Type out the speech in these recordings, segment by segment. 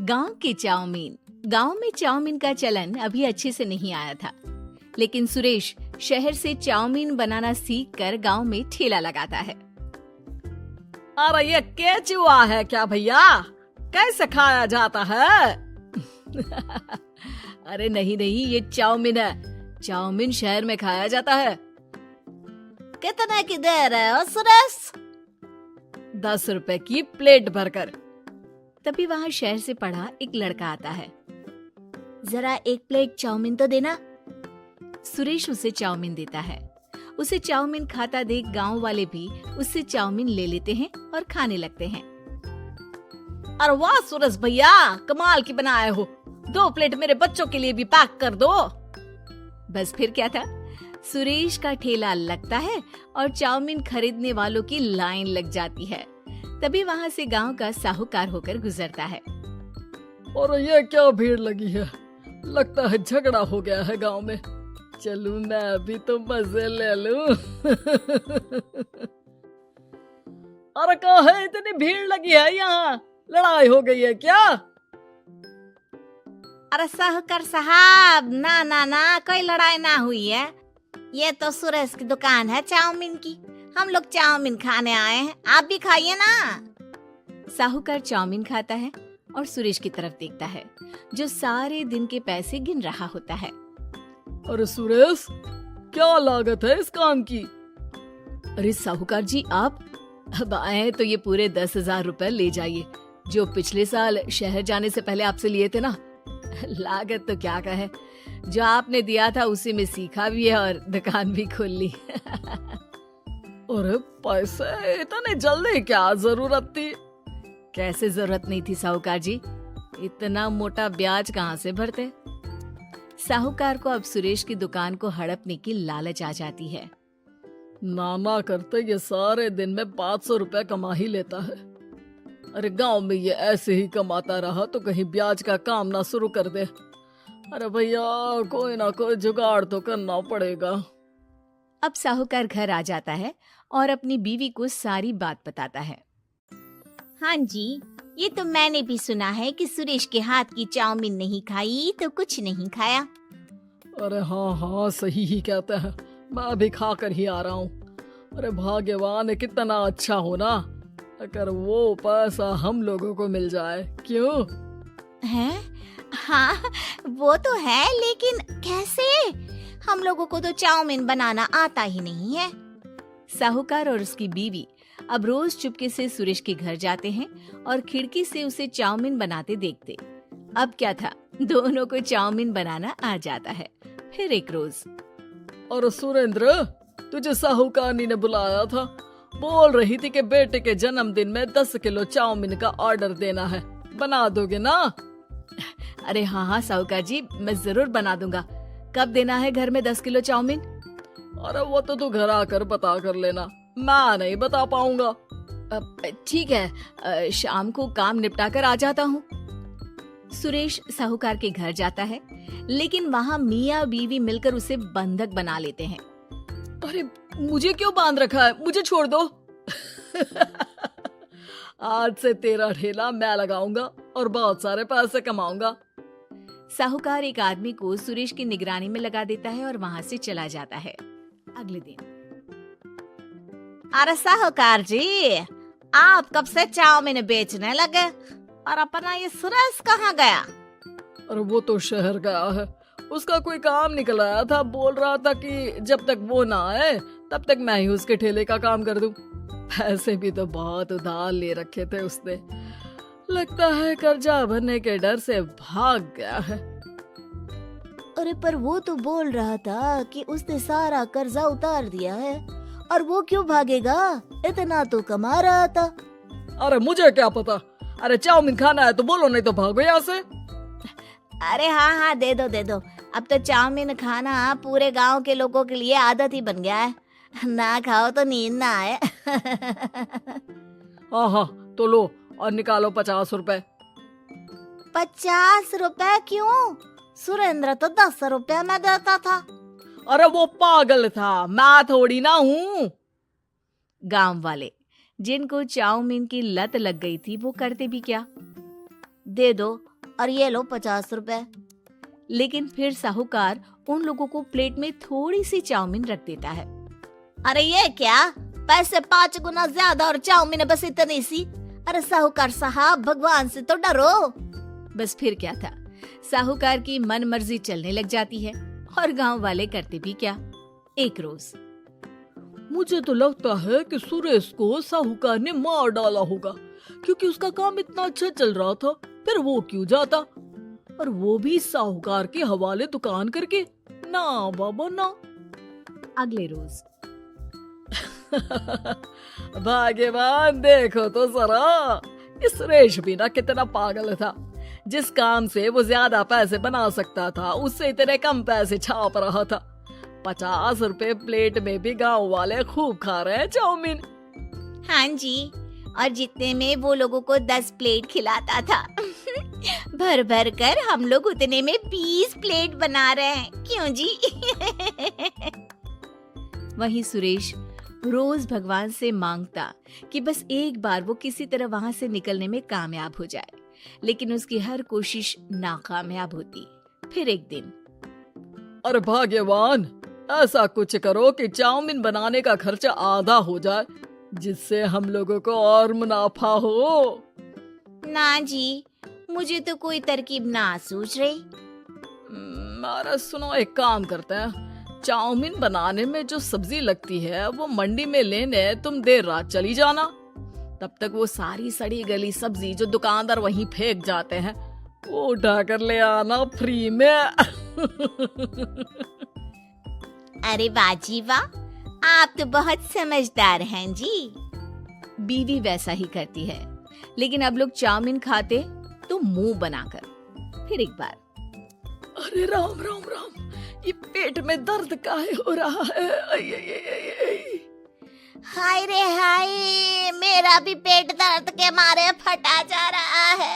गांव के चाउमीन। गांव में चाउमीन का चलन अभी अच्छे से नहीं आया था, लेकिन सुरेश शहर से चाउमीन बनाना सीख कर गाँव में ठेला लगाता है। अरे ये केचुआ है क्या भैया? कैसे खाया जाता है? अरे नहीं, ये चाउमीन है। चाउमीन शहर में खाया जाता है। कितने की दे रहे हो सुरेश? 10 रुपए की प्लेट भरकर। तभी वहाँ शहर से पढ़ा एक लड़का आता है। जरा एक प्लेट चाउमीन तो देना। सुरेश उसे चाउमीन देता है। उसे चाउमीन खाता देख गांव वाले भी उससे चाउमीन ले लेते हैं और खाने लगते हैं। अरे वाह सुरेश भैया, कमाल की बनाए हो। 2 प्लेट मेरे बच्चों के लिए भी पैक कर दो। बस फिर क्या था, सुरेश का ठेला लगता है और चाउमीन खरीदने वालों की लाइन लग जाती है। तभी वहाँ से गांव का साहूकार होकर गुजरता है। और ये क्या भीड़ लगी है? लगता है झगड़ा हो गया है गांव में। चलूं मैं अभी तो मजे ले लूं। अरे कहाँ है, इतनी भीड़ लगी है यहाँ? लड़ाई हो गई है क्या? अरे साहूकार साहब, ना कोई लड़ाई ना हुई है। ये तो सुरेश की दुकान है चाउमीन की। हम लोग चाउमीन खाने आए हैं, आप भी खाइए ना। साहूकार चाउमीन खाता है और सुरेश की तरफ देखता है, जो सारे दिन के पैसे गिन रहा होता है। अरे सुरेश, क्या लागत है इस काम की? अरे साहूकार जी, आप अब आए तो ये पूरे 10,000 रुपए ले जाइए, जो पिछले साल शहर जाने से पहले आपसे लिए थे ना। लागत तो क्या कहे, जो आपने दिया था उसी में सीखा भी है और दुकान भी खोल ली। अरे पैसे इतने जल्दी क्या जरूरत थी? कैसे जरूरत नहीं थी साहूकार जी, इतना मोटा ब्याज कहाँ से भरते। साहूकार को अब सुरेश की दुकान को हड़पने की लालच आ जाती है। नाना करते ये सारे दिन में 500 रुपए कमा ही लेता है। अरे गांव में ये ऐसे ही कमाता रहा तो कहीं ब्याज का काम ना शुरू कर दे। अरे भैया, कोई ना कोई जुगाड़ तो करना पड़ेगा। अब साहूकार घर आ जाता है और अपनी बीवी को सारी बात बताता है। हाँ जी, ये तो मैंने भी सुना है कि सुरेश के हाथ की चाउमीन नहीं खाई तो कुछ नहीं खाया। अरे हाँ, सही ही कहते हैं। मैं भी खा कर ही आ रहा हूँ। अरे भाग्यवान है, कितना अच्छा हो ना अगर वो पैसा हम लोगों को मिल जाए। क्यों है? हाँ वो तो है, लेकिन कैसे? हम लोगों को तो चाउमीन बनाना आता ही नहीं है। साहूकार और उसकी बीवी अब रोज चुपके से सुरेश के घर जाते हैं और खिड़की से उसे चाउमीन बनाते देखते। अब क्या था, दोनों को चाउमीन बनाना आ जाता है। फिर एक रोज, और सुरेंद्र, तुझे साहूकारनी ने बुलाया था। बोल रही थी कि बेटे के जन्मदिन में 10 किलो चाउमीन का ऑर्डर देना है। बना दोगे ना? अरे हाँ साहूकार जी, मैं जरूर बना दूंगा। कब देना है घर में 10 किलो चाउमीन? अरे वो तो तू घर आकर पता कर लेना, मैं नहीं बता पाऊंगा। ठीक है, शाम को काम निपटा कर आ जाता हूँ। सुरेश साहूकार के घर जाता है, लेकिन वहाँ मियाँ बीवी मिलकर उसे बंधक बना लेते हैं। अरे मुझे क्यों बांध रखा है? मुझे छोड़ दो। आज से तेरा ठेला मैं लगाऊंगा और बहुत सारे पैसे कमाऊंगा। साहूकार एक आदमी को सुरेश की निगरानी में लगा देता है और वहाँ से चला जाता है। अगले दिन, अरे साहूकार जी, आप कब से चाउमीन बेचने लगे और अपना ये सुरेश कहाँ गया? अरे वो तो शहर गया है, उसका कोई काम निकल आया था। बोल रहा था कि जब तक वो ना आए तब तक मैं ही उसके ठेले का काम कर दूं। पैसे भी तो बहुत उधार ले रखे थे उसने। लगता है कर्जा भरने के डर से भाग गया है। अरे पर वो तो बोल रहा था कि उसने सारा कर्जा उतार दिया है, और वो क्यों भागेगा? इतना तो कमा रहा था। अरे मुझे क्या पता। अरे चाउमीन खाना है तो बोलो, नहीं तो भागो यहाँ से। अरे हाँ, दे दो। अब तो चाउमीन खाना पूरे गांव के लोगों के लिए आदत ही बन गया है। ना खाओ तो नींद ना आए। हाँ, तो लो और निकालो 50 रुपए। 50 रुपए क्यों? सुरेंद्र तो 10 रुपए में देता था। अरे वो पागल था, मैं थोड़ी ना हूँ। गांव वाले, जिनको चाउमीन की लत लग गई थी, वो करते भी क्या, दे दो और ये लो 50 रुपए। लेकिन फिर साहूकार उन लोगों को प्लेट में थोड़ी सी चाउमीन रख देता है। अरे ये क्या, पैसे 5 गुना ज्यादा और चाउमीन बस इतनी सी। अरे साहूकार साहब, भगवान से तो डरो। बस फिर क्या था, साहूकार की मन मर्जी चलने लग जाती है और गांव वाले करते भी क्या। एक रोज मुझे तो लगता है कि सुरेश को साहूकार ने मार डाला होगा, क्योंकि उसका काम इतना अच्छा चल रहा था, फिर वो क्यों जाता, और वो भी साहूकार के हवाले दुकान करके। ना बाबा ना। अगले रोज भाग्यवान, देखो तो जरा, इस सुरेश भी ना कितना पागल था। जिस काम से वो ज्यादा पैसे बना सकता था, उससे इतने कम पैसे छाप रहा था। 50 रुपए प्लेट में भी गांव वाले खूब खा रहे हैं चाउमीन। हाँ जी, और जितने में वो लोगों को 10 प्लेट खिलाता था भर भर कर हम लोग उतने में 20 प्लेट बना रहे हैं। क्यों जी? वहीं सुरेश रोज भगवान से मांगता कि बस एक बार वो किसी तरह वहां से निकलने में कामयाब हो जाए, लेकिन उसकी हर कोशिश नाकामयाब होती। फिर एक दिन, अरे भाग्यवान, ऐसा कुछ करो कि चाउमीन बनाने का खर्चा आधा हो जाए, जिससे हम लोगों को और मुनाफा हो। ना जी, मुझे तो कोई तरकीब ना सूझ रही। अरे सुनो, एक काम करते हैं, चाउमीन बनाने में जो सब्जी लगती है वो मंडी में लेने तुम देर रात चली जाना। तब तक वो सारी सड़ी गली सब्जी जो दुकानदार वहीं फेंक जाते हैं, वो उठा कर ले आना फ्री में। अरे वाह जी वाह, आप तो बहुत समझदार हैं जी। बीवी वैसा ही करती है, लेकिन अब लोग चाउमीन खाते तो मुंह बनाकर। फिर एक बार, अरे राम राम राम, ये पेट में दर्द काहे हो रहा है? आई, आई, आई, आई, आई। हाय रे हाय, मेरा भी पेट दर्द के मारे फटा जा रहा है।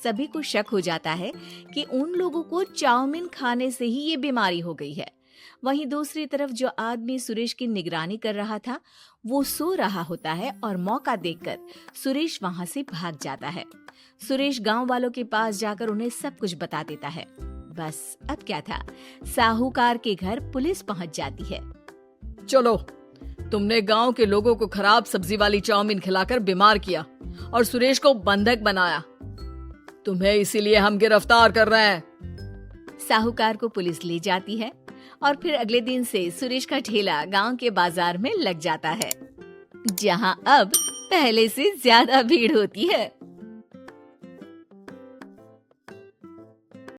सभी को शक हो जाता है कि उन लोगों को चाउमीन खाने से ही ये बीमारी हो गई है। वहीं दूसरी तरफ जो आदमी सुरेश की निगरानी कर रहा था, वो सो रहा होता है और मौका देखकर सुरेश वहां से भाग जाता है। सुरेश गांव वालों के पास जाकर उन्हें सब कुछ बता देता है। बस अब क्या था, साहूकार के घर पुलिस पहुंच जाती है। चलो, तुमने गांव के लोगों को खराब सब्जी वाली चाउमीन खिलाकर बीमार किया और सुरेश को बंधक बनाया। तुम्हें इसीलिए हम गिरफ्तार कर रहे हैं। साहूकार को पुलिस ले जाती है और फिर अगले दिन से सुरेश का ठेला गांव के बाजार में लग जाता है, जहां अब पहले से ज्यादा भीड़ होती है।